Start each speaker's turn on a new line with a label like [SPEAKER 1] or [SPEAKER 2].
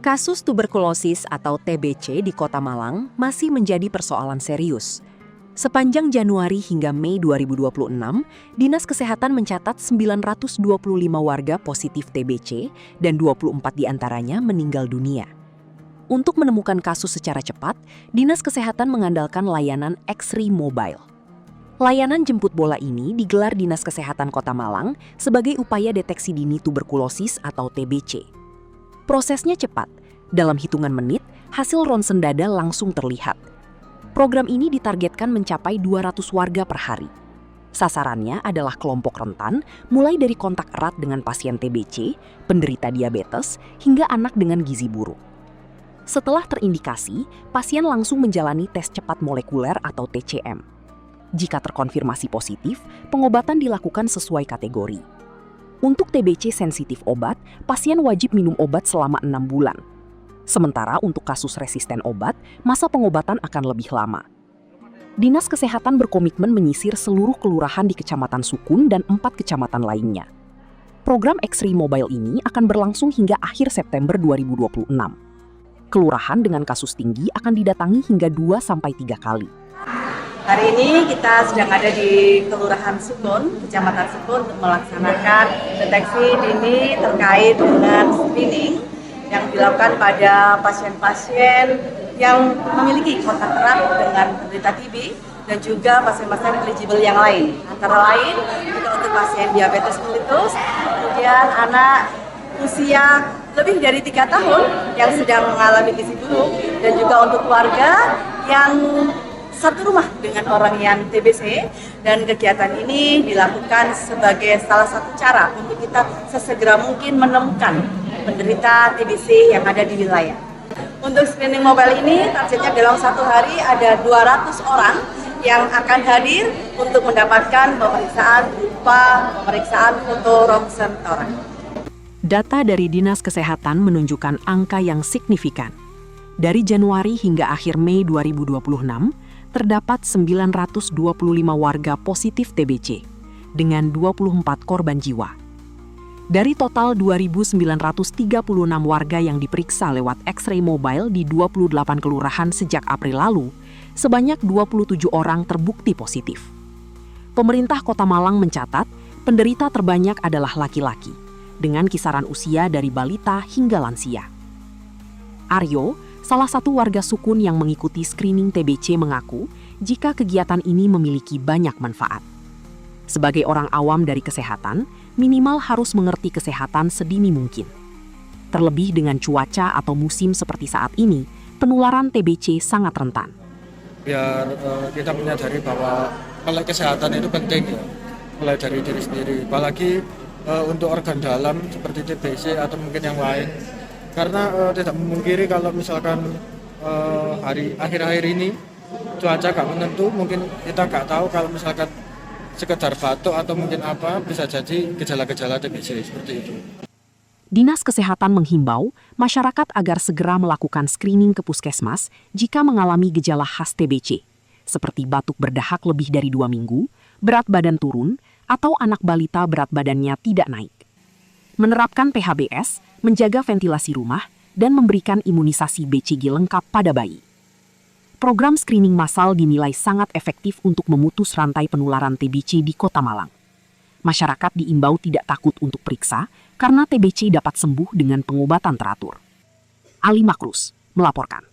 [SPEAKER 1] Kasus tuberkulosis atau TBC di Kota Malang masih menjadi persoalan serius. Sepanjang Januari hingga Mei 2026, Dinas Kesehatan mencatat 925 warga positif TBC dan 24 diantaranya meninggal dunia. Untuk menemukan kasus secara cepat, Dinas Kesehatan mengandalkan layanan X-ray Mobile. Layanan jemput bola ini digelar Dinas Kesehatan Kota Malang sebagai upaya deteksi dini tuberkulosis atau TBC. Prosesnya cepat, dalam hitungan menit, hasil ronsen dada langsung terlihat. Program ini ditargetkan mencapai 200 warga per hari. Sasarannya adalah kelompok rentan, mulai dari kontak erat dengan pasien TBC, penderita diabetes, hingga anak dengan gizi buruk. Setelah terindikasi, pasien langsung menjalani tes cepat molekuler atau TCM. Jika terkonfirmasi positif, pengobatan dilakukan sesuai kategori. Untuk TBC sensitif obat, pasien wajib minum obat selama 6 bulan. Sementara untuk kasus resisten obat, masa pengobatan akan lebih lama. Dinas Kesehatan berkomitmen menyisir seluruh kelurahan di Kecamatan Sukun dan 4 kecamatan lainnya. Program X-ray Mobile ini akan berlangsung hingga akhir September 2026. Kelurahan dengan kasus tinggi akan didatangi hingga 2-3 kali.
[SPEAKER 2] Hari ini kita sedang ada di Kelurahan Sukun, Kecamatan Sukun, untuk melaksanakan deteksi dini terkait dengan screening yang dilakukan pada pasien-pasien yang memiliki kontak erat dengan penderita TB dan juga pasien-pasien eligible yang lain. Antara lain juga untuk pasien diabetes mellitus, kemudian anak usia lebih dari 3 tahun yang sedang mengalami gizi buruk, dan juga untuk keluarga yang satu rumah dengan orang yang TBC. Dan kegiatan ini dilakukan sebagai salah satu cara untuk kita sesegera mungkin menemukan penderita TBC yang ada di wilayah. Untuk screening mobile ini targetnya dalam satu hari ada 200 orang yang akan hadir untuk mendapatkan pemeriksaan berupa pemeriksaan foto ronsen torak.
[SPEAKER 1] Data dari Dinas Kesehatan menunjukkan angka yang signifikan. Dari Januari hingga akhir Mei 2026, terdapat 925 warga positif TBC dengan 24 korban jiwa. Dari total 2.936 warga yang diperiksa lewat X-ray Mobile di 28 kelurahan sejak April lalu, sebanyak 27 orang terbukti positif. Pemerintah Kota Malang mencatat penderita terbanyak adalah laki-laki, dengan kisaran usia dari balita hingga lansia. Aryo, salah satu warga Sukun yang mengikuti screening TBC, mengaku jika kegiatan ini memiliki banyak manfaat. Sebagai orang awam dari kesehatan, minimal harus mengerti kesehatan sedini mungkin. Terlebih dengan cuaca atau musim seperti saat ini, penularan TBC sangat rentan.
[SPEAKER 3] Biar kita menyadari bahwa melek kesehatan itu penting ya, mulai dari diri sendiri. Apalagi untuk organ dalam seperti TBC atau mungkin yang lain. Karena tidak memungkiri kalau misalkan akhir-akhir ini cuaca gak menentu, mungkin kita gak tahu kalau misalkan sekedar batuk atau mungkin apa, bisa jadi gejala-gejala TBC seperti itu.
[SPEAKER 1] Dinas Kesehatan menghimbau masyarakat agar segera melakukan screening ke puskesmas jika mengalami gejala khas TBC, seperti batuk berdahak lebih dari 2 minggu, berat badan turun, atau anak balita berat badannya tidak naik. Menerapkan PHBS, menjaga ventilasi rumah, dan memberikan imunisasi BCG lengkap pada bayi. Program screening massal dinilai sangat efektif untuk memutus rantai penularan TBC di Kota Malang. Masyarakat diimbau tidak takut untuk periksa karena TBC dapat sembuh dengan pengobatan teratur. Ali Makrus melaporkan.